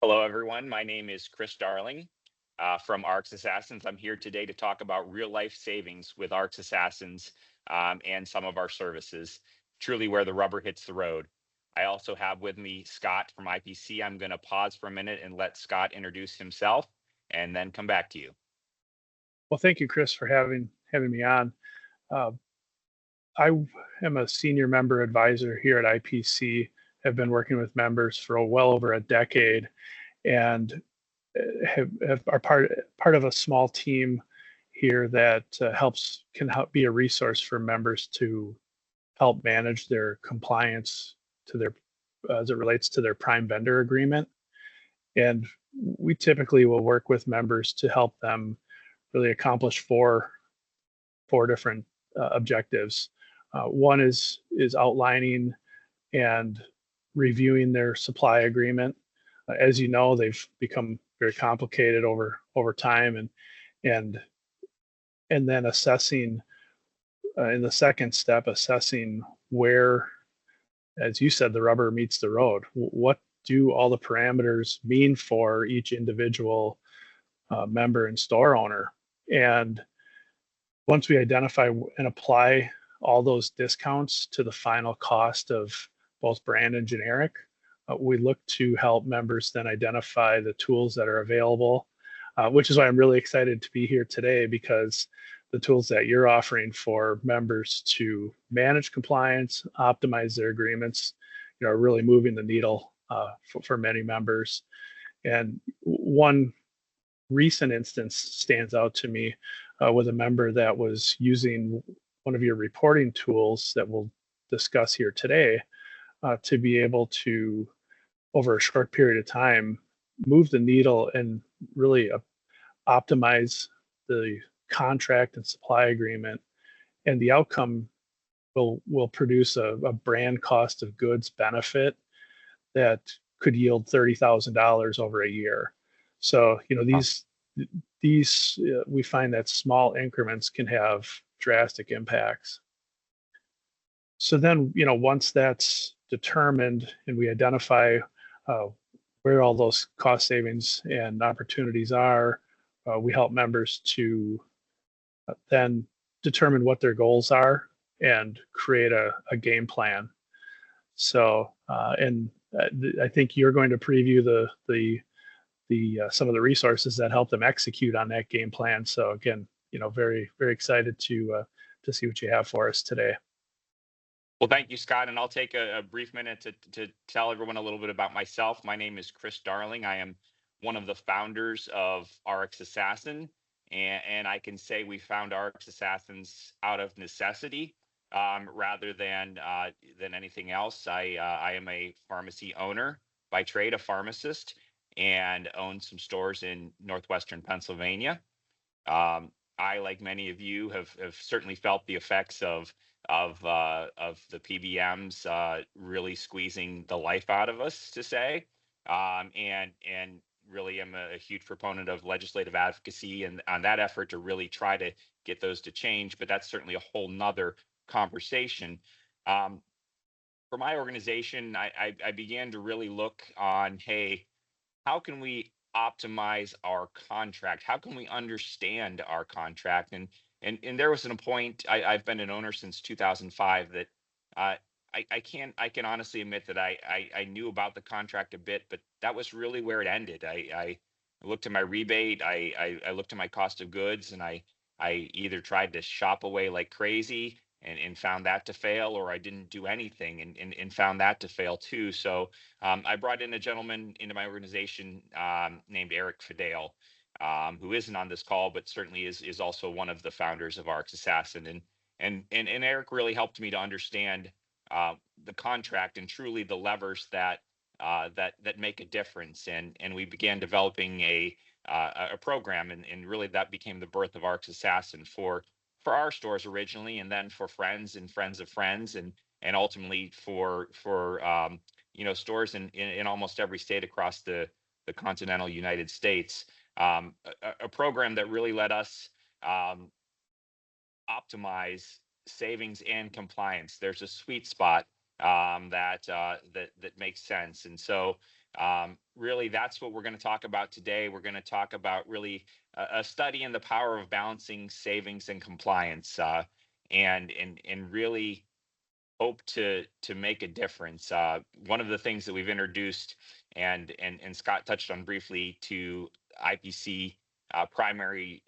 Hello, everyone. My name is Chris Darling from Arcs Assassins. I'm here today to talk about real life savings with Arcs Assassins and some of our services, truly where the rubber hits the road. I also have with me Scott from IPC. I'm going to pause for a minute and let Scott introduce himself and then come back to you. Well, thank you, Chris, for having me on. Uh, I am a senior member advisor here at IPC. Have been working with members for well over a decade, and are part of a small team here that can help be a resource for members to help manage their compliance to their as it relates to their prime vendor agreement. And we typically will work with members to help them really accomplish four different objectives. One is outlining and reviewing their supply agreement. As you know, they've become very complicated over time, and and then assessing in the second step, assessing where, as you said, the rubber meets the road. What do all the parameters mean for each individual member and store owner? And once we identify and apply all those discounts to the final cost of both brand and generic, we look to help members then identify the tools that are available, which is why I'm really excited to be here today, because the tools that you're offering for members to manage compliance, optimize their agreements, are really moving the needle for many members. And one recent instance stands out to me with a member that was using one of your reporting tools that we'll discuss here today to be able to, over a short period of time, move the needle and really optimize the contract and supply agreement. And the outcome will produce a brand cost of goods benefit that could yield $30,000 over a year. So, Oh, these we find that small increments can have drastic impacts. So then, once that's determined and we identify uh, where all those cost savings and opportunities are, we help members to then determine what their goals are and create a game plan. So, and I think you're going to preview the some of the resources that help them execute on that game plan. So again, very very excited to see what you have for us today. well, thank you, Scott. And I'll take a brief minute to tell everyone a little bit about myself. My name is Chris Darling. I am one of the founders of RX Assassin. And I can say we found RX Assassins out of necessity rather than anything else. I am a pharmacy owner by trade, a pharmacist, and own some stores in northwestern Pennsylvania. I, like many of you, have certainly felt the effects of the PBMs really squeezing the life out of us, to say, and really am a huge proponent of legislative advocacy and on that effort to really try to get those to change. But that's certainly a whole nother conversation. Um, for my organization, I began to really look on, hey, how can we optimize our contract? How can we understand our contract? And there was a point, I've been an owner since 2005, that uh, I can honestly admit that I knew about the contract a bit, but that was really where it ended. I looked at my rebate, I looked at my cost of goods, and I either tried to shop away like crazy and found that to fail, or I didn't do anything and found that to fail too. So I brought in a gentleman into my organization named Eric Fidel, who isn't on this call, but certainly is also one of the founders of Arcs Assassin. And Eric really helped me to understand the contract and truly the levers that make a difference. And we began developing a program, and really that became the birth of Arcs Assassin for our stores originally, and then for friends and friends of friends, and ultimately for stores in almost every state across the continental United States. A program that really let us um, optimize savings and compliance. There's a sweet spot that makes sense. And so really, that's what we're going to talk about today. We're going to talk about really a study in the power of balancing savings and compliance, and really hope to make a difference. One of the things that we've introduced, and Scott touched on briefly, to IPC primary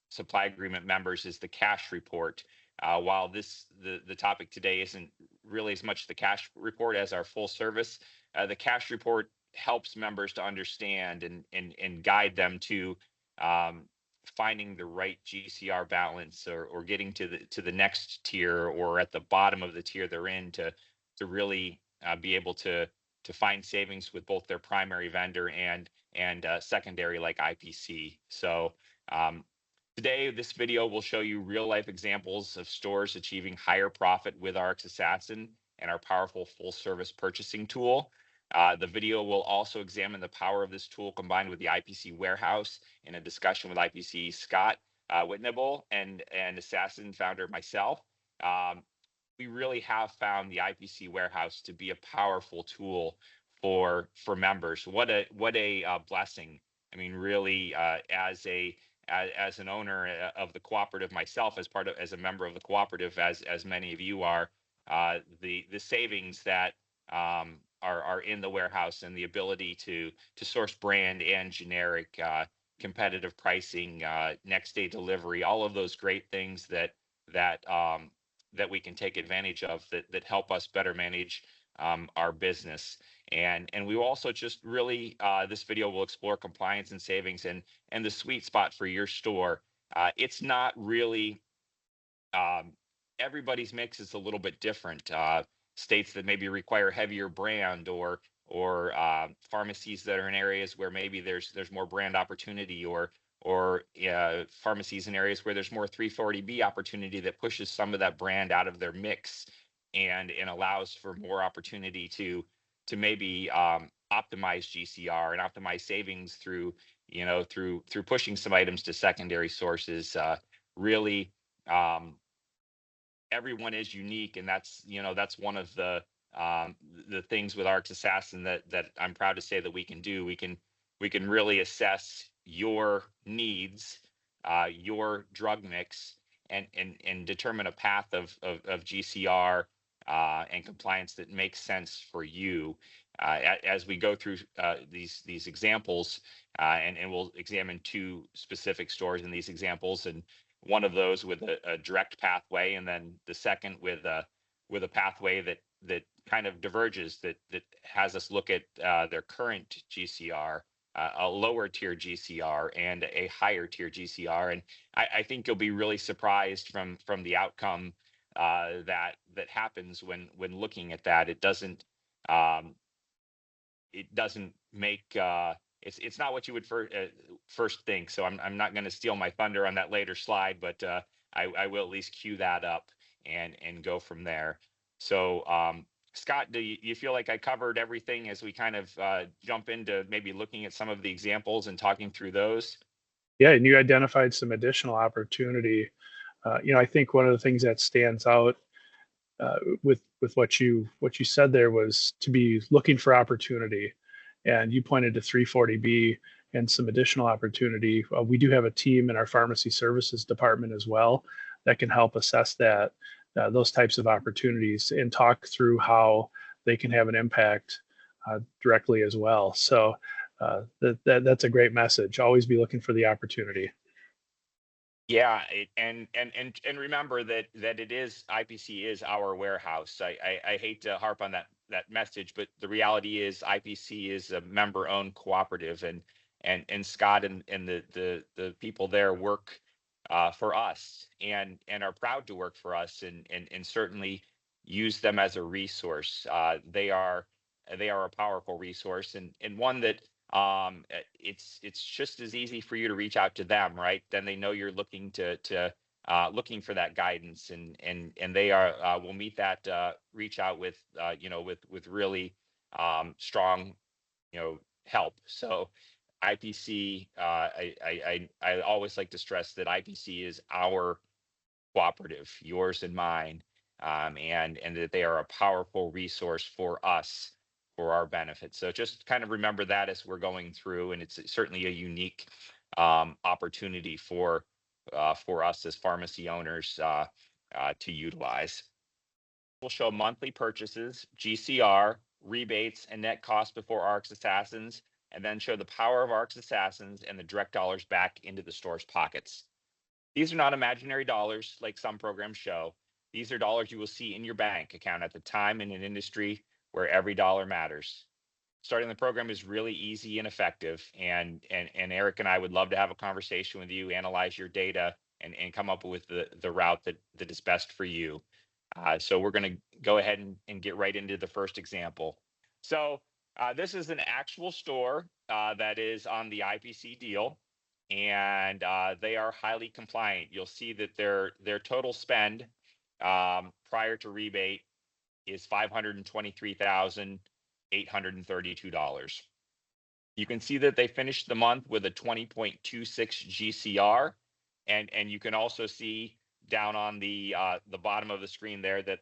supply agreement members is the cash report. While the topic today isn't really as much the cash report as our full service, the cash report helps members to understand and guide them to um, finding the right GCR balance, or getting to the next tier, or at the bottom of the tier they're in, to really be able to find savings with both their primary vendor and secondary like IPC. So um, today, this video will show you real life examples of stores achieving higher profit with RX Assassin and our powerful full service purchasing tool. The video will also examine the power of this tool combined with the IPC warehouse in a discussion with IPC Scott Wittnebel and Assassin founder myself. Um, we really have found the IPC warehouse to be a powerful tool for members. What a blessing. I mean, really, as an owner of the cooperative myself, as a member of the cooperative, as many of you are, the savings that are in the warehouse, and the ability to source brand and generic, competitive pricing, next day delivery, all of those great things that we can take advantage of, that help us better manage our business. And we will also just really, this video will explore compliance and savings, and the sweet spot for your store. It's not really, um, everybody's mix is a little bit different. States that maybe require heavier brand, or pharmacies that are in areas where maybe there's more brand opportunity, or pharmacies in areas where there's more 340B opportunity that pushes some of that brand out of their mix, and allows for more opportunity to maybe optimize GCR and optimize savings through pushing some items to secondary sources. Really, um, everyone is unique, and that's one of the things with RX Assassin that I'm proud to say that we can do. We can really assess your needs, your drug mix, and determine a path of GCR and compliance that makes sense for you. As we go through these examples, and we'll examine two specific stores in these examples, and one of those with a direct pathway, and then the second with a pathway that kind of diverges, that has us look at their current GCR, a lower tier GCR, and a higher tier GCR. And I think you'll be really surprised from the outcome that happens when looking at that. Um, it doesn't make it's not what you would first think. So I'm not going to steal my thunder on that later slide, but I will at least cue that up and go from there. So Scott, do you feel like I covered everything as we kind of jump into maybe looking at some of the examples and talking through those? Yeah, and you identified some additional opportunity. I think one of the things that stands out with what you said there was to be looking for opportunity, and you pointed to 340B and some additional opportunity. We do have a team in our pharmacy services department as well that can help assess those types of opportunities and talk through how they can have an impact directly as well. So that's a great message. Always be looking for the opportunity. Yeah, and remember that it is IPC is our warehouse. I hate to harp on that message, but the reality is IPC is a member-owned cooperative, and Scott and the people there work for us, and are proud to work for us, and certainly use them as a resource. They are a powerful resource, and one that it's just as easy for you to reach out to them, right? Then they know you're looking for that guidance, and they will meet that reach out with really strong help. So IPC, I always like to stress that IPC is our cooperative, yours and mine. and that they are a powerful resource for us for our benefit. So just kind of remember that as we're going through, and it's certainly a unique opportunity for us as pharmacy owners to utilize. We'll show monthly purchases, GCR, rebates, and net cost before RX Assassins, and then show the power of RX Assassins and the direct dollars back into the store's pockets. These are not imaginary dollars like some programs show. These are dollars you will see in your bank account at the time in an industry where every dollar matters. Starting the program is really easy and effective. And Eric and I would love to have a conversation with you, analyze your data, and come up with the route that is best for you. So we're going to go ahead and get right into the first example. So this is an actual store that is on the IPC deal, and they are highly compliant. You'll see that their total spend prior to rebate is $523,832. You can see that they finished the month with a 20.26 GCR, and you can also see down on the bottom of the screen there that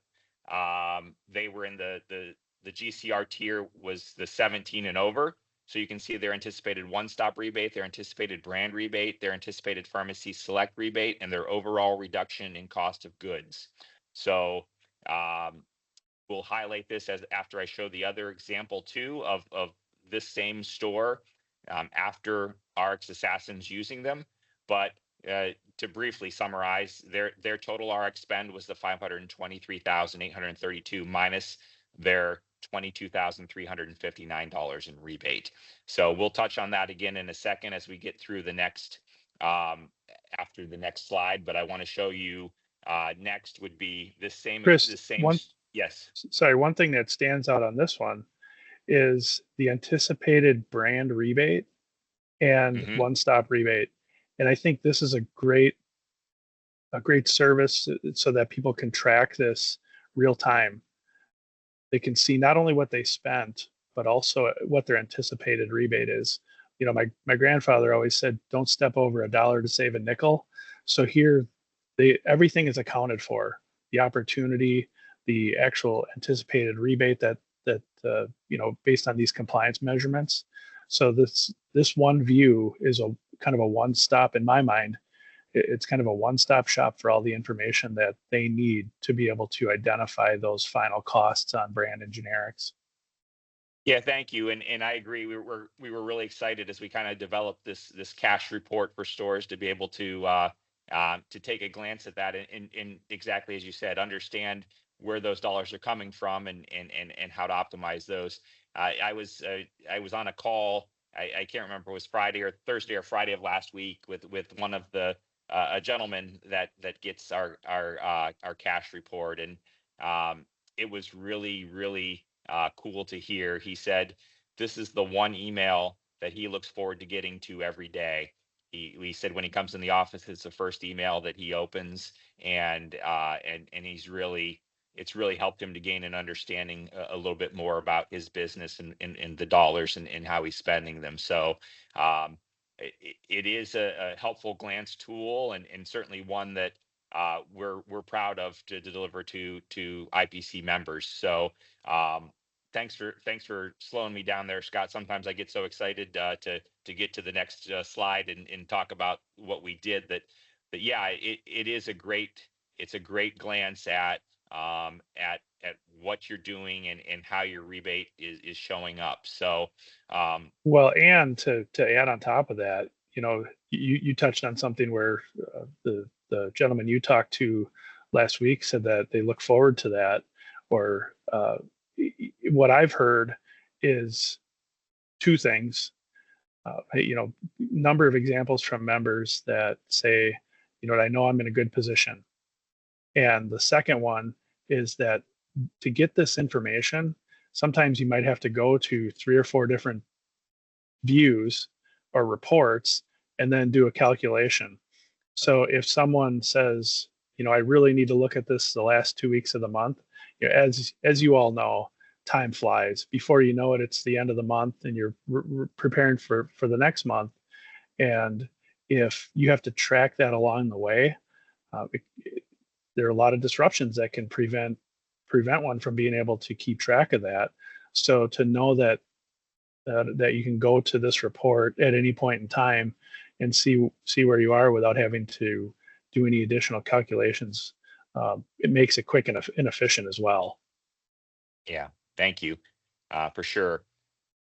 they were in the GCR tier was the 17 and over. So you can see their anticipated one-stop rebate, their anticipated brand rebate, their anticipated pharmacy select rebate, and their overall reduction in cost of goods. So we'll highlight this as after I show the other example too of this same store after RX Assassins using them. But to briefly summarize, their total RX spend was the 523,832 minus their $22,359 in rebate. So we'll touch on that again in a second as we get through the next after the next slide. But I want to show you next would be the same. Chris, Yes. Sorry, one thing that stands out on this one is the anticipated brand rebate and one-stop rebate. And I think this is a great service so that people can track this real time. They can see not only what they spent, but also what their anticipated rebate is. You know, my grandfather always said, don't step over $1 to save a nickel. So here, everything is accounted for. The opportunity, the actual anticipated rebate that you know, based on these compliance measurements. So this one view is a kind of a one-stop in my mind. It's kind of a one-stop shop for all the information that they need to be able to identify those final costs on brand and generics. Yeah, thank you. And I agree. We were really excited as we kind of developed this cash report for stores to be able to take a glance at that and exactly as you said, understand where those dollars are coming from and how to optimize those. I was on a call. I can't remember if it was Friday or Thursday or Friday of last week with one of the a gentleman that gets our cash report, and it was really cool to hear. He said this is the one email that he looks forward to getting to every day. He said when he comes in the office, it's the first email that he opens, and he's really it's really helped him to gain an understanding a little bit more about his business and the dollars and how he's spending them. So it is a helpful glance tool and certainly one that we're proud of to deliver to IPC members. So thanks for slowing me down there, Scott. Sometimes I get so excited to get to the next slide and talk about what we did that yeah, it is a great glance at what you're doing and how your rebate is showing up. So well, and to add on top of that, you know, you touched on something where the gentleman you talked to last week said that they look forward to that, or what I've heard is two things. You know, number of examples from members that say, you know what, I know I'm in a good position. And the second one is that to get this information, sometimes you might have to go to 3 or 4 different views or reports and then do a calculation. So if someone says, you know, I really need to look at this the last 2 weeks of the month, you know, as you all know, time flies. Before you know it, it's the end of the month and you're preparing for the next month. And if you have to track that along the way, there are a lot of disruptions that can prevent one from being able to keep track of that. So to know that you can go to this report at any point in time and see where you are without having to do any additional calculations, it makes it quick and efficient as well. Yeah, thank you, for sure.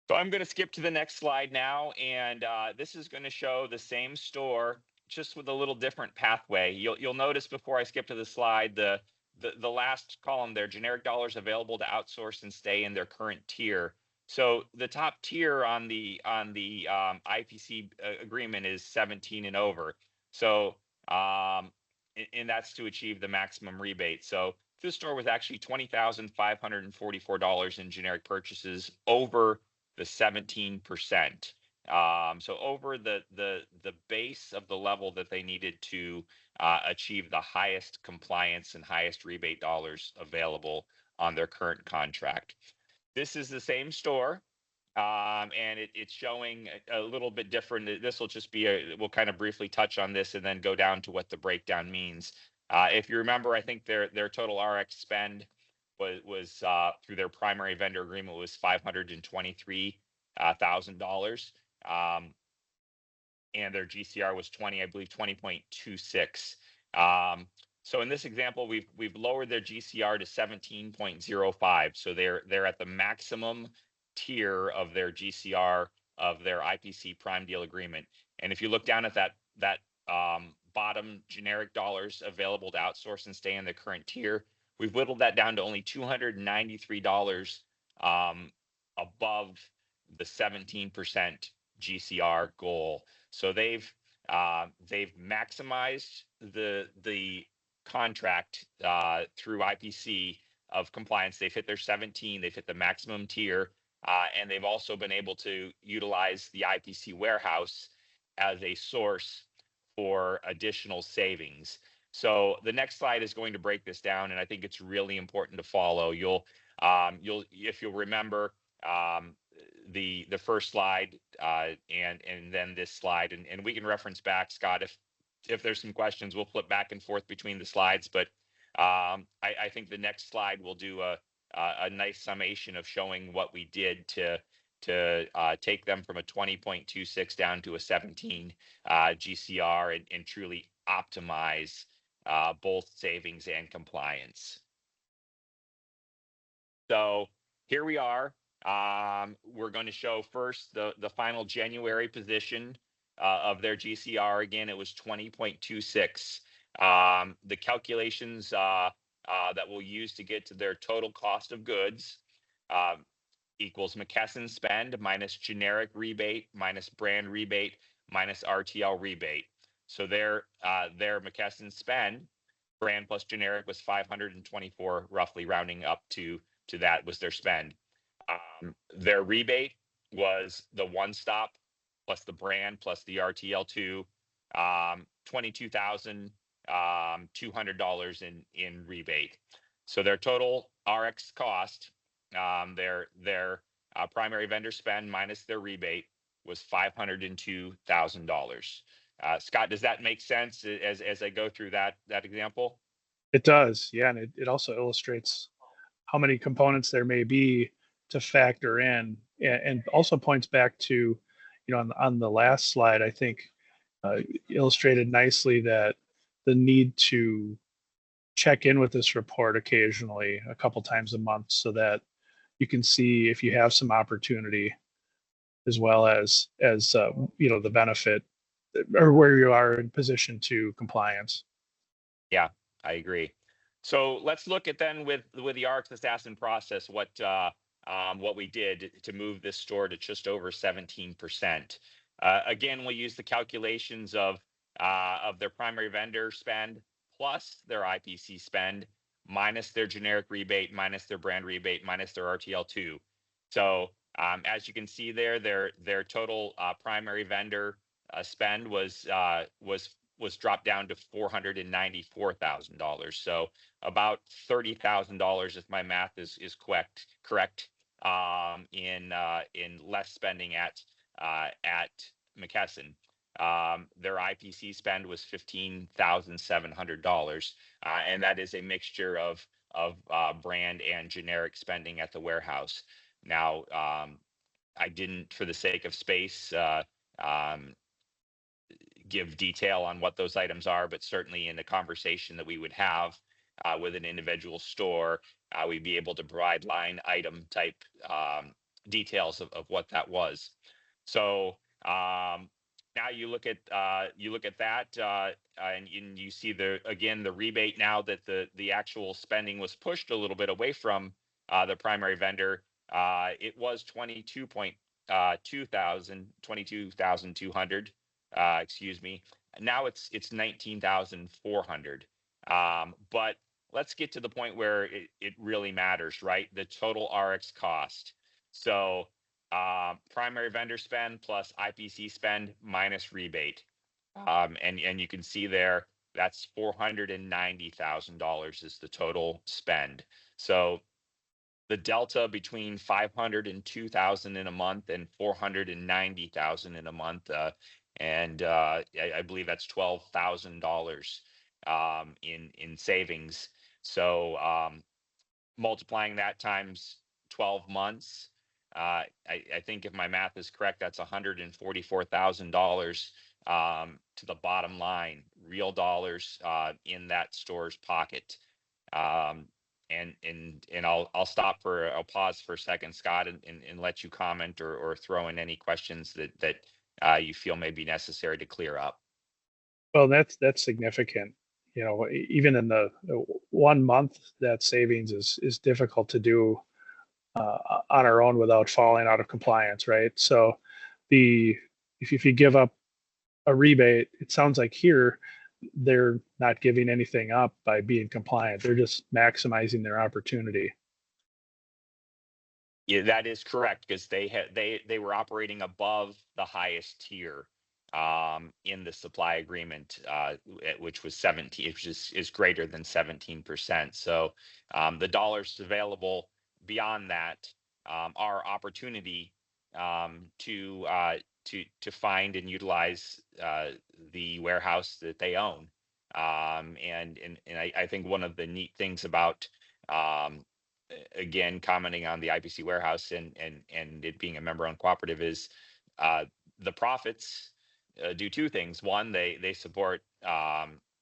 So I'm going to skip to the next slide now, and this is going to show the same store, just with a little different pathway. You'll notice before I skip to the slide, the last column there, generic dollars available to outsource and stay in their current tier. So the top tier on the IPC agreement is 17 and over. So and that's to achieve the maximum rebate. So this store was actually $20,544 in generic purchases over the 17%. So over the base of the level that they needed to achieve the highest compliance and highest rebate dollars available on their current contract. This is the same store, and it's showing a little bit different. This will just be we'll kind of briefly touch on this and then go down to what the breakdown means. If you remember, I think their total RX spend was through their primary vendor agreement was $523,000, and their GCR was 20, I believe 20.26. So in this example, we've lowered their GCR to 17.05. So they're at the maximum tier of their GCR of their IPC prime deal agreement. And if you look down at that bottom generic dollars available to outsource and stay in the current tier, we've whittled that down to only $293 above the 17% GCR goal. So they've maximized the contract through IPC of compliance. They've hit their 17. They've hit the maximum tier, and they've also been able to utilize the IPC warehouse as a source for additional savings. So the next slide is going to break this down, and I think it's really important to follow. If you'll remember, the first slide and then this slide, and we can reference back, Scott, if there's some questions. We'll flip back and forth between the slides, but I think the next slide will do a nice summation of showing what we did to take them from a 20.26 down to a 17 GCR and truly optimize both savings and compliance. So here we are. We're going to show first the final January position of their GCR. Again, it was 20.26. The calculations that we'll use to get to their total cost of goods equals McKesson spend minus generic rebate minus brand rebate minus RTL rebate. So their McKesson spend, brand plus generic, was 524, roughly rounding up to that was their spend. Their rebate was the one stop plus the brand plus the RTL2, $22,200 in rebate. So their total RX cost, their primary vendor spend minus their rebate, was $502,000. Scott, does that make sense as I go through that example? It does, yeah, and it also illustrates how many components there may be to factor in, and also points back to, on the last slide, I think illustrated nicely that the need to check in with this report occasionally, a couple times a month, so that you can see if you have some opportunity, as well as the benefit or where you are in position to compliance. Yeah, I agree. So let's look at then with the RX Assassin process, what we did to move this store to just over 17%. Again, we'll use the calculations of their primary vendor spend plus their IPC spend minus their generic rebate minus their brand rebate minus their RTL2. So as you can see there, their total primary vendor spend was dropped down to $494,000. So about $30,000, if my math is correct, in less spending at McKesson. their IPC spend was $15,700, and that is a mixture of brand and generic spending at the warehouse. Now, I didn't, for the sake of space, um, give detail on what those items are, but certainly in the conversation that we would have with an individual store, we'd be able to provide line item type details of what that was. So now you look at that and you see the rebate now that the actual spending was pushed a little bit away from the primary vendor. It was 22,200, excuse me. Now it's 19,400. But let's get to the point where it really matters, right? The total RX cost. So primary vendor spend plus IPC spend minus rebate. And you can see there that's $490,000 is the total spend. So the delta between 500 and 2,000 in a month and 490,000 in a month, and I believe that's $12,000 in savings. So multiplying that times 12 months, I think if my math is correct, that's $144,000 to the bottom line, real dollars in that store's pocket. Um, and I'll stop for I'll pause for a second, Scott, and let you comment or throw in any questions that you feel may be necessary to clear up. Well, that's significant. Even in the 1 month, that savings is difficult to do on our own without falling out of compliance, right? So, the if you give up a rebate, it sounds like here they're not giving anything up by being compliant. They're just maximizing their opportunity. Yeah, that is correct because they were operating above the highest tier in the supply agreement, which was 17, which is greater than 17%. So the dollars available beyond that are opportunity to find and utilize the warehouse that they own. And I think one of the neat things about again, commenting on the IPC warehouse and it being a member-owned cooperative is uh, the profits do two things. One, they support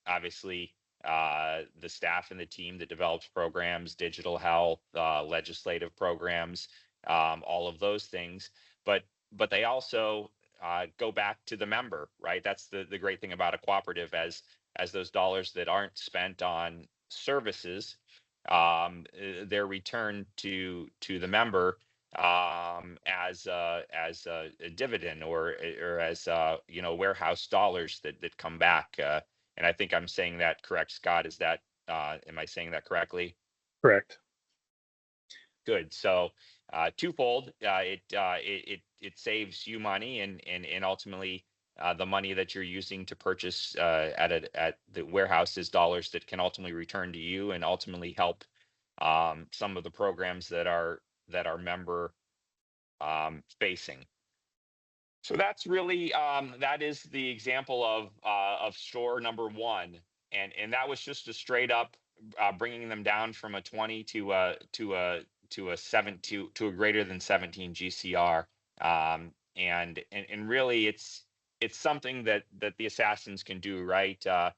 obviously the staff and the team that develops programs, digital health, legislative programs, all of those things. But they also go back to the member, right? That's the great thing about a cooperative, as those dollars that aren't spent on services, they're returned to the member as a dividend or as warehouse dollars that come back. And I think I'm saying that correct, Scott. Is that am I saying that correctly? Correct. Good. So twofold. It saves you money and ultimately the money that you're using to purchase at the warehouse is dollars that can ultimately return to you and ultimately help some of the programs that are member facing. So that's really that is the example of store number one, and that was just a straight up bringing them down from a 20 to a 7 to a greater than 17 GCR, and really it's something that the assassins can do, right? I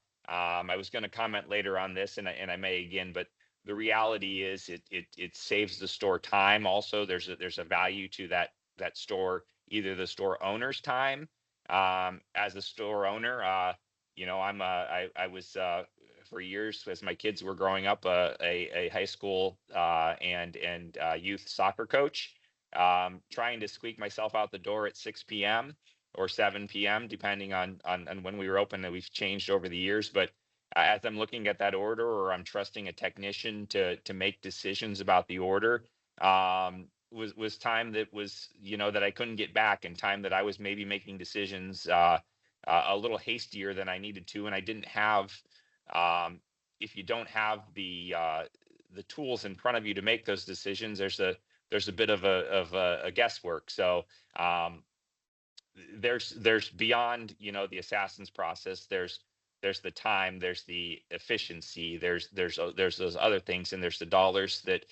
was going to comment later on this, and I may again, but the reality is it saves the store time. Also, there's a value to that store, either the store owner's time. As a store owner, I was for years as my kids were growing up a high school and youth soccer coach, trying to squeak myself out the door at 6 p.m. or 7 p.m. depending on when we were open. That we've changed over the years, but as I'm looking at that order or I'm trusting a technician to make decisions about the order, was time that was that I couldn't get back, and time that I was maybe making decisions a little hastier than I needed to, and I didn't have. If you don't have the tools in front of you to make those decisions, there's a bit of a guesswork. So there's beyond, the assassin's process. There's the time, there's the efficiency, there's those other things, and there's the dollars that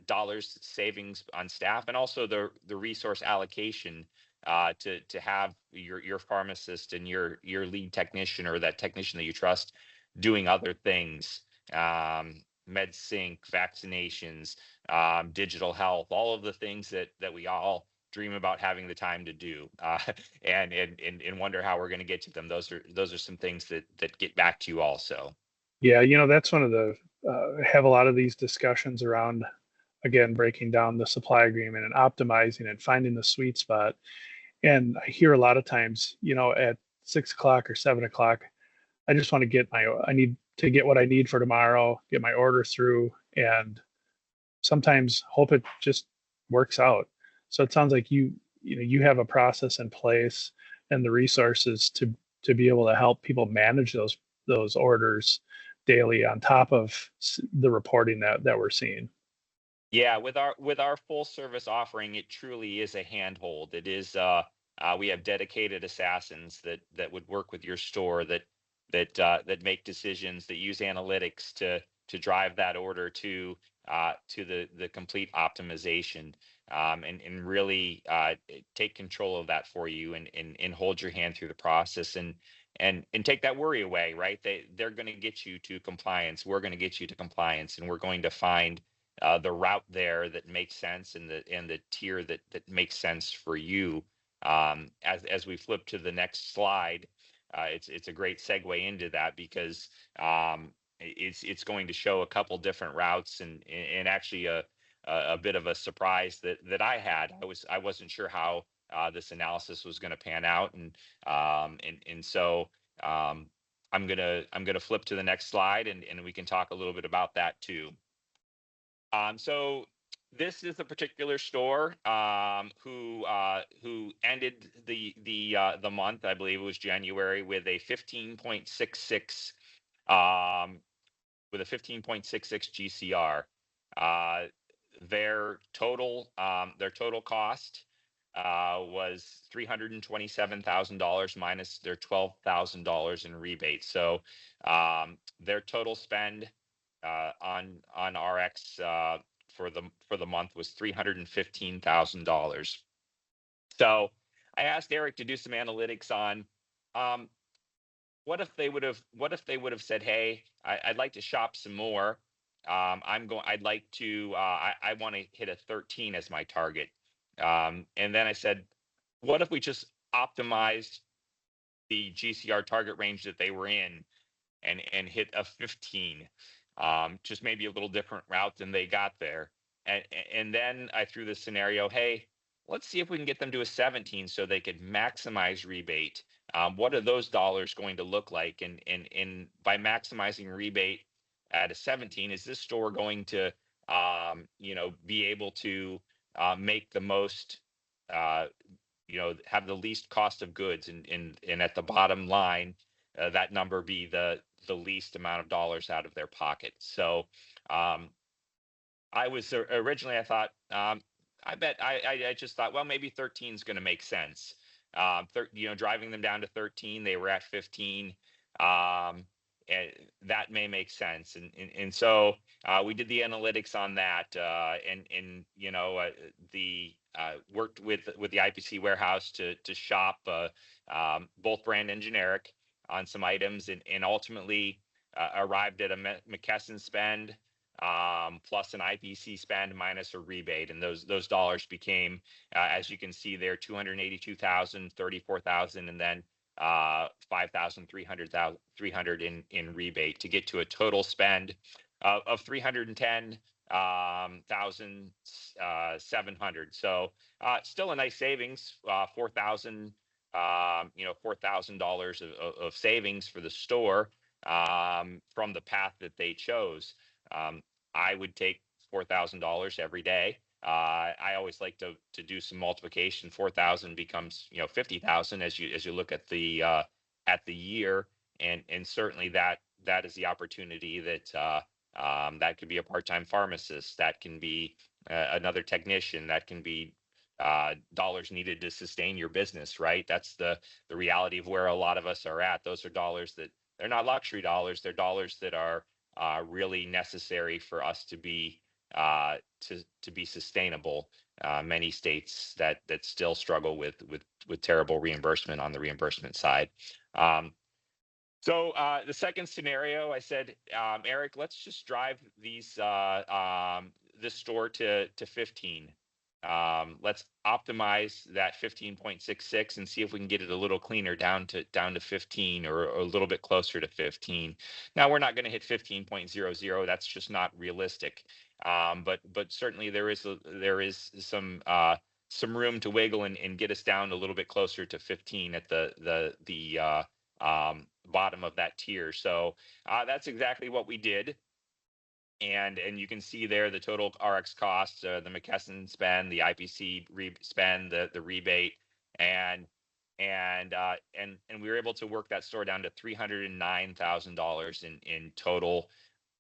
dollars savings on staff, and also the resource allocation to have your pharmacist and your lead technician, or that technician that you trust, doing other things, med sync, vaccinations, digital health, all of the things that we all dream about having the time to do, and wonder how we're going to get to them. Those are some things that get back to you also. Yeah, that's one of the have a lot of these discussions around, again, breaking down the supply agreement and optimizing and finding the sweet spot. And I hear a lot of times, at 6 o'clock or 7 o'clock, I just want to I need to get what I need for tomorrow, get my order through, and sometimes hope it just works out. So it sounds like you have a process in place and the resources to be able to help people manage those orders daily on top of the reporting that we're seeing. Yeah, with our full service offering, it truly is a handhold. It is we have dedicated assassins that would work with your store, that make decisions, that use analytics to drive that order to the complete optimization, and really take control of that for you, and hold your hand through the process, and take that worry away, right? They're going to get you to compliance. We're going to get you to compliance, and we're going to find the route there that makes sense, and the tier that makes sense for you. As we flip to the next slide, it's a great segue into that, because it's going to show a couple different routes, and actually a bit of a surprise that I had. I wasn't sure how this analysis was going to pan out, and so I'm gonna flip to the next slide, and we can talk a little bit about that too. So this is a particular store, who ended the month, I believe it was January, with a 15.66, um, with a 15.66 GCR. Uh, their total cost was $327,000, minus their $12,000 in rebates. So their total spend on RX for the month was $315,000. So I asked Eric to do some analytics on, um, what if they would have said, "Hey, I'd like to shop some more. I'd like to. I want to hit a 13 as my target." And then I said, "What if we just optimized the GCR target range that they were in, and hit a 15, just maybe a little different route than they got there?" And then I threw the scenario, "Hey, let's see if we can get them to a 17 so they could maximize rebate. What are those dollars going to look like? And by maximizing rebate at a 17, is this store going to be able to make the most, uh, have the least cost of goods, and at the bottom line, that number be the least amount of dollars out of their pocket?" So um, originally, I thought, I bet I just thought, well, maybe 13 is going to make sense. Driving them down to 13, they were at 15. Um, and that may make sense, and so we did the analytics on that, and the worked with the IPC warehouse to shop, both brand and generic, on some items, and ultimately arrived at a McKesson spend, plus an IPC spend, minus a rebate, and those dollars became, as you can see there, 282,000, 34,000, and then 5,300 in rebate, to get to a total spend of 310,700. So still a nice savings, 4,000, $4,000 of savings for the store, from the path that they chose. Um, I would take $4,000 every day. I always like to do some multiplication. 4,000 becomes 50,000 as you look at the year, and certainly that is the opportunity that that could be a part-time pharmacist, that can be another technician, that can be dollars needed to sustain your business, right? That's the reality of where a lot of us are at. Those are dollars that they're not luxury dollars. They're dollars that are really necessary for us to be to be sustainable. Many states that still struggle with terrible reimbursement on the reimbursement side. Um, so the second scenario, I said, Eric, let's just drive this store to 15. Let's optimize that 15.66 and see if we can get it a little cleaner down to 15 or a little bit closer to 15. Now we're not going to hit 15.00. That's just not realistic. But certainly there is some room to wiggle and get us down a little bit closer to 15 at the bottom of that tier. So that's exactly what we did. And you can see there the total RX costs, the McKesson spend, the IPC spend, the rebate, and and we were able to work that store down to $309,000 in total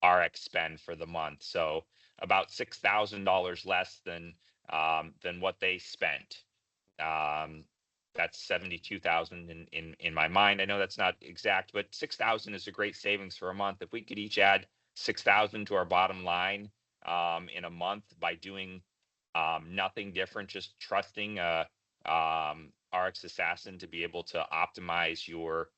RX spend for the month. So about $6,000 less than what they spent. Um, that's 72,000 in my mind. I know that's not exact, but 6,000 is a great savings for a month. If we could each add 6,000 to our bottom line in a month by doing nothing different, just trusting RX Assassin to be able to optimize your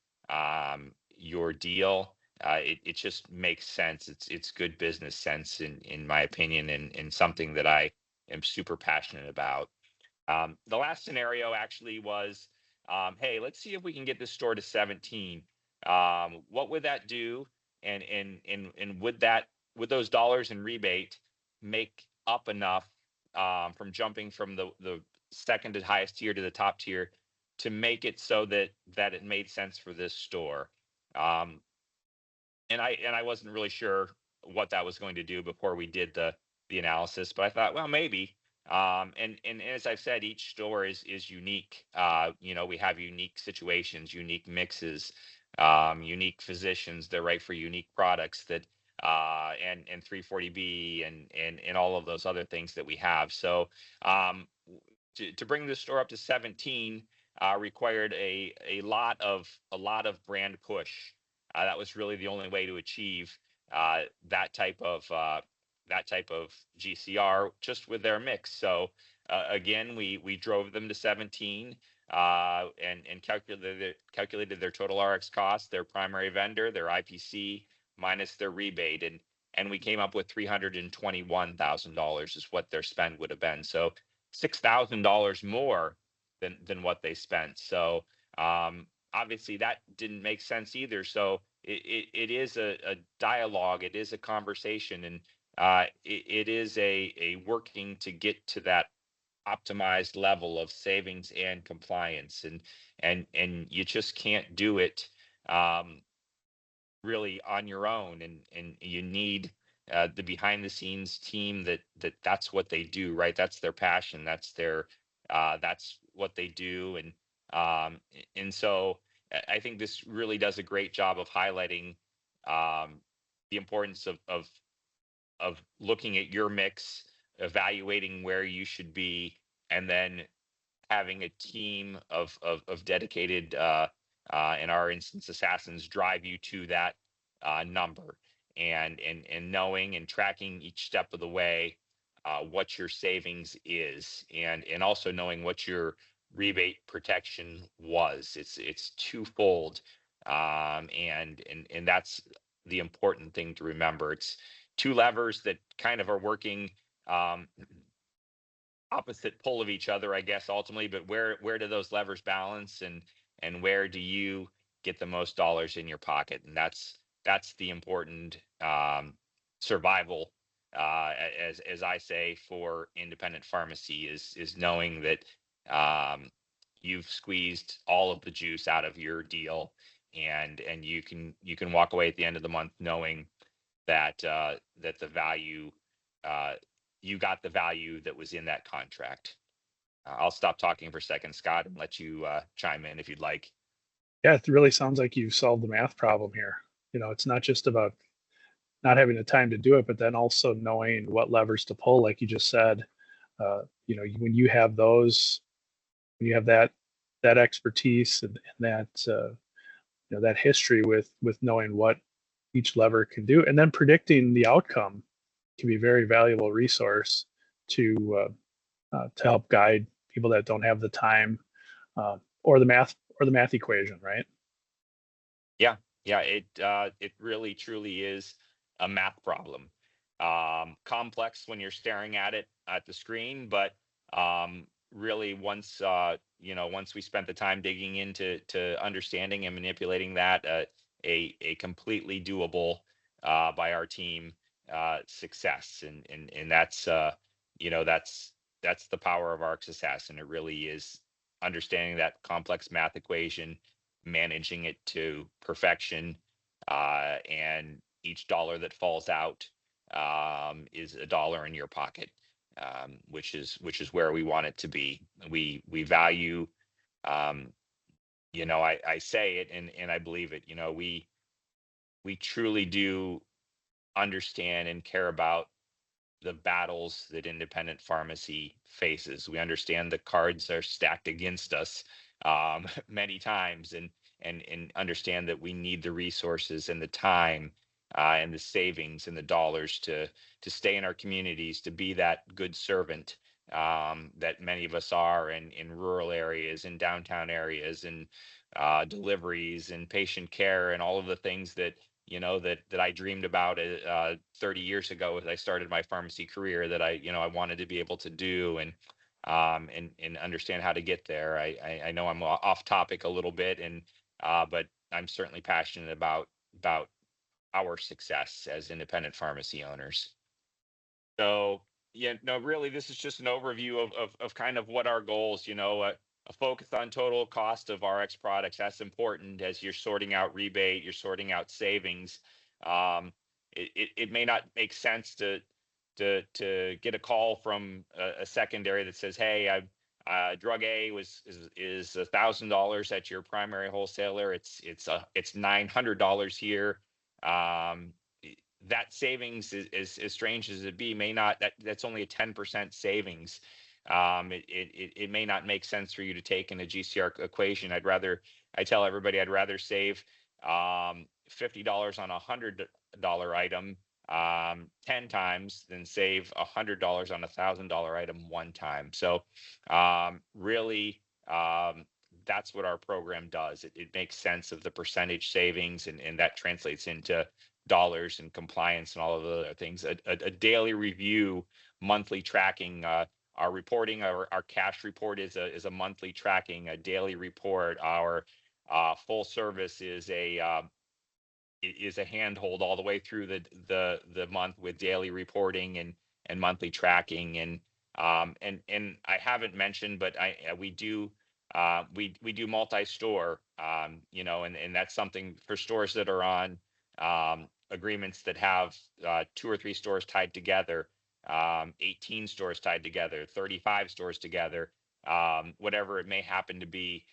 deal. It just makes sense. It's good business sense in my opinion, and something that I am super passionate about. The last scenario actually was, hey, let's see if we can get this store to 17. What would that do? And would those dollars in rebate make up enough from jumping from the second to highest tier to the top tier to make it so that it made sense for this store? Um, and I wasn't really sure what that was going to do before we did the analysis, but I thought, well, maybe. And as I've said, each store is unique. We have unique situations, unique mixes, unique physicians. They're right for unique products that and 340B and all of those other things that we have. So to bring the store up to 17 required a lot of brand push. That was really the only way to achieve uh, that type of uh, that type of GCR just with their mix. So again, we drove them to 17 and calculated their total RX cost, their primary vendor, their IPC minus their rebate, and we came up with $321,000 is what their spend would have been. So $6,000 more than what they spent. So obviously that didn't make sense either. So it is a dialogue, it is a conversation, and it is a working to get to that optimized level of savings and compliance, and you just can't do it um, really on your own, and you need the behind the scenes team that's what they do, right? That's their passion, that's what they do. And so I think this really does a great job of highlighting the importance of looking at your mix, evaluating where you should be, and then having a team of dedicated, in our instance, assassins drive you to that number, and knowing and tracking each step of the way what your savings is, and also knowing what your rebate protection was. It's twofold, and that's the important thing to remember. It's two levers that kind of are working um, opposite pull of each other, I guess, ultimately. But where do those levers balance, and where do you get the most dollars in your pocket? And that's the important survival, as I say, for independent pharmacy is knowing that you've squeezed all of the juice out of your deal, and you can walk away at the end of the month knowing that the value uh, you got the value that was in that contract. I'll stop talking for a second, Scott, and let you chime in if you'd like. Yeah, it really sounds like you solved the math problem here. It's not just about not having the time to do it, but then also knowing what levers to pull, like you just said. When you have those, when you have that expertise and that that history with knowing what each lever can do, and then predicting the outcome can be a very valuable resource to help guide people that don't have the time or the math equation, right? Yeah, yeah, it really truly is a math problem. Complex when you're staring at it at the screen, but really once we spent the time digging into understanding and manipulating that, a completely doable by our team success, and that's the power of ARC Assassin. It really is understanding that complex math equation, managing it to perfection, and each dollar that falls out is a dollar in your pocket, which is where we want it to be. We value, um, I say it and I believe it. We truly do understand and care about the battles that independent pharmacy faces. We understand the cards are stacked against us many times, and understand that we need the resources and the time and the savings and the dollars to stay in our communities, to be that good servant that many of us are in rural areas, in downtown areas, and deliveries and patient care and all of the things that I dreamed about 30 years ago as I started my pharmacy career, that I wanted to be able to do, and understand how to get there. I know I'm off topic a little bit, and but I'm certainly passionate about our success as independent pharmacy owners. So yeah, no, really, this is just an overview of kind of what our goals. A focus on total cost of RX products. That's important as you're sorting out rebate, you're sorting out savings. Um, it may not make sense to get a call from a secondary that says, "Hey, drug A is $1,000 at your primary wholesaler. It's $900 here." Um, that savings is as strange as it be, may not, that's only a 10% savings. It may not make sense for you to take in a GCR equation. I tell everybody I'd rather save $50 on $100 item 10 times than save $100 on $1,000 item one time. So really, that's what our program does. It makes sense of the percentage savings, and that translates into dollars and compliance and all of the other things. A daily review, monthly tracking. Our reporting, our cash report is a monthly tracking, a daily report. Our full service is a handhold all the way through the month with daily reporting and monthly tracking. And I haven't mentioned, but we do multi-store, and that's something for stores that are on agreements that have two or three stores tied together, 18 stores tied together, 35 stores together, whatever it may happen to be.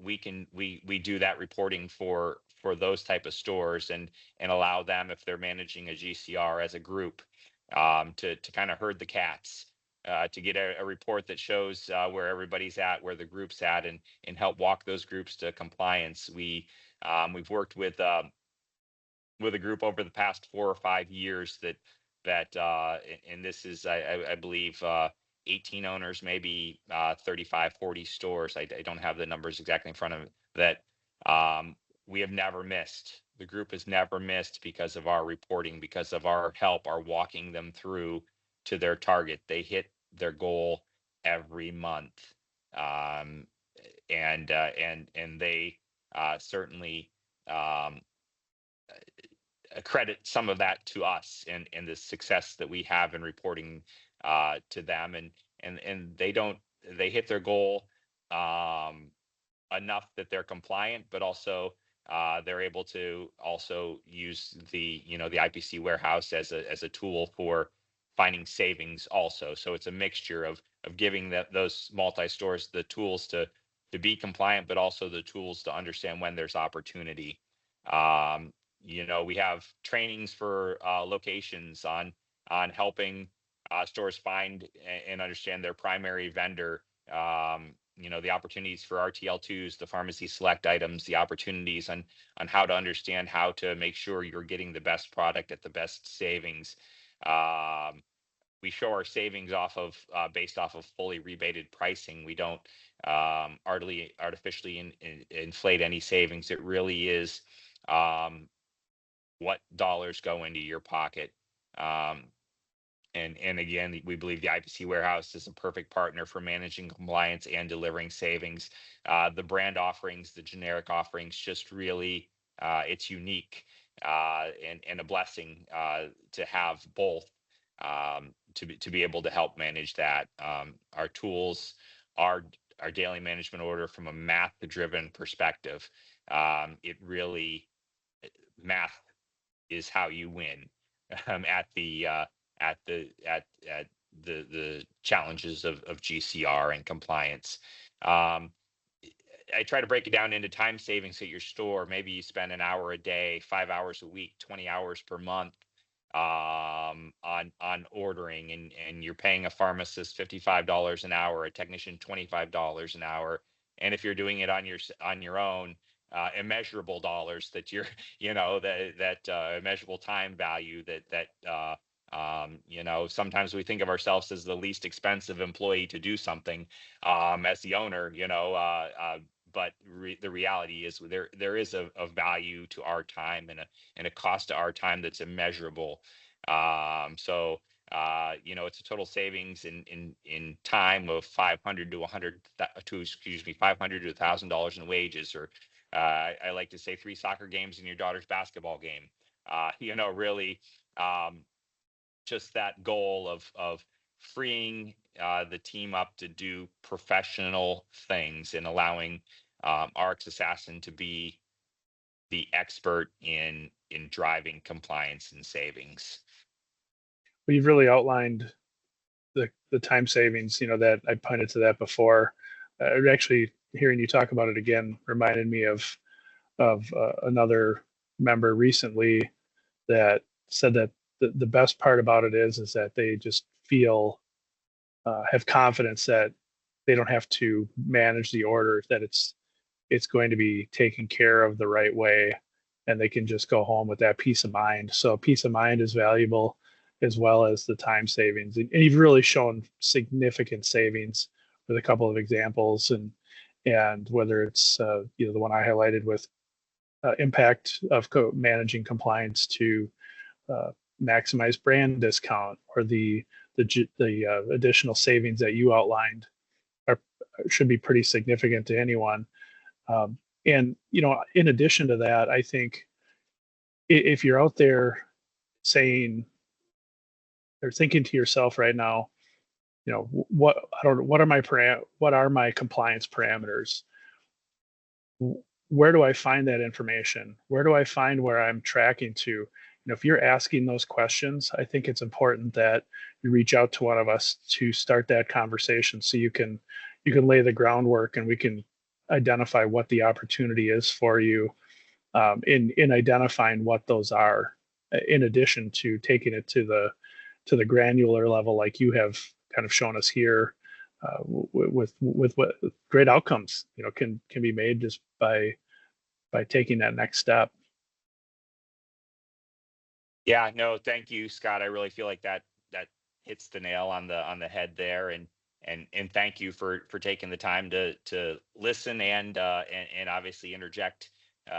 We do that reporting for those type of stores, and allow them, if they're managing a GCR as a group, to kind of herd the cats, to get a report that shows where everybody's at, where the group's at, and help walk those groups to compliance. We've worked with a group over the past 4 or 5 years and this is, I believe, 18 owners, maybe 35, 40 stores. I don't have the numbers exactly in front of me. That we have never missed. The group has never missed because of our reporting, because of our help, our walking them through to their target. They hit their goal every month, um, and they certainly. Credit some of that to us, and the success that we have in reporting to them, and they hit their goal um, enough that they're compliant, but also they're able to also use the IPC warehouse as a tool for finding savings also. So it's a mixture of giving those multi stores the tools to be compliant, but also the tools to understand when there's opportunity. We have trainings for locations on helping stores find and understand their primary vendor. The opportunities for RTL2s, the pharmacy select items, the opportunities on how to understand how to make sure you're getting the best product at the best savings. Um, we show our savings off of based off of fully rebated pricing. We don't artificially inflate any savings. It really is um, what dollars go into your pocket. Um, and again, we believe the IPC warehouse is a perfect partner for managing compliance and delivering savings. The brand offerings, the generic offerings, just really it's unique and a blessing to have both to be able to help manage that. Our tools, our our daily management order from a math-driven perspective. It really math is how you win at the challenges of GCR and compliance. Um, I try to break it down into time savings at your store. Maybe you spend an hour a day, 5 hours a week, 20 hours per month on ordering, and you're paying a pharmacist $55 an hour, a technician $25 an hour, and if you're doing it on your own, immeasurable dollars that you're that immeasurable time value sometimes we think of ourselves as the least expensive employee to do something as the owner, but the reality is there is a value to our time and a cost to our time that's immeasurable. It's a total savings in time of 500 to 100 to excuse me 500 to $1,000 in wages, or I like to say 3 soccer games in your daughter's basketball game. Really, um, just that goal of freeing the team up to do professional things and allowing RX Assassin to be the expert in driving compliance and savings. Well, you've really outlined the time savings, that I pointed to that before. Actually, hearing you talk about it again reminded me of another member recently that said that the best part about it is that they just feel have confidence that they don't have to manage the order, that it's going to be taken care of the right way, and they can just go home with that peace of mind. So peace of mind is valuable, as well as the time savings. And you've really shown significant savings with a couple of examples, and whether it's the one I highlighted with impact of managing compliance to uh, maximize brand discount, or the additional savings that you outlined are should be pretty significant to anyone. And in addition to that, I think if you're out there saying or thinking to yourself right now, what I don't what are my compliance parameters? Where do I find that information? Where do I find where I'm tracking to? If you're asking those questions, I think it's important that you reach out to one of us to start that conversation, so you can lay the groundwork, and we can identify what the opportunity is for you, in identifying what those are, in addition to taking it to the granular level, like you have kind of shown us here, with what great outcomes can be made just by taking that next step. Yeah, no, thank you, Scott. I really feel like that hits the nail on the head there, and thank you for taking the time to listen and obviously interject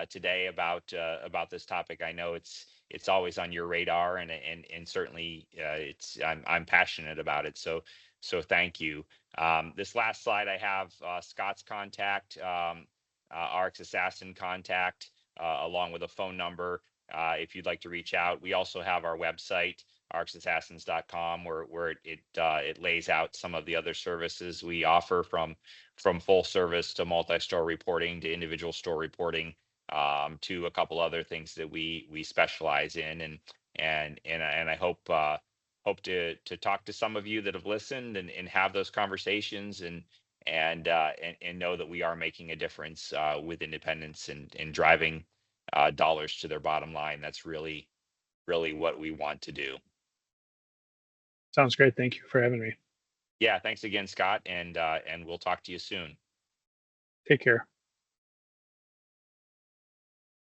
today about this topic. I know it's always on your radar, and certainly it's I'm passionate about it. So thank you. This last slide I have Scott's contact, RX Assassin contact, along with a phone number if you'd like to reach out. We also have our website, rxassassins.com, where it lays out some of the other services we offer, from full service to multi-store reporting to individual store reporting, to a couple other things that we specialize in. And I hope to talk to some of you that have listened and have those conversations, and know that we are making a difference with independents and driving dollars to their bottom line. That's really what we want to do. Sounds great. Thank you for having me. Yeah, thanks again, Scott, and we'll talk to you soon. Take care.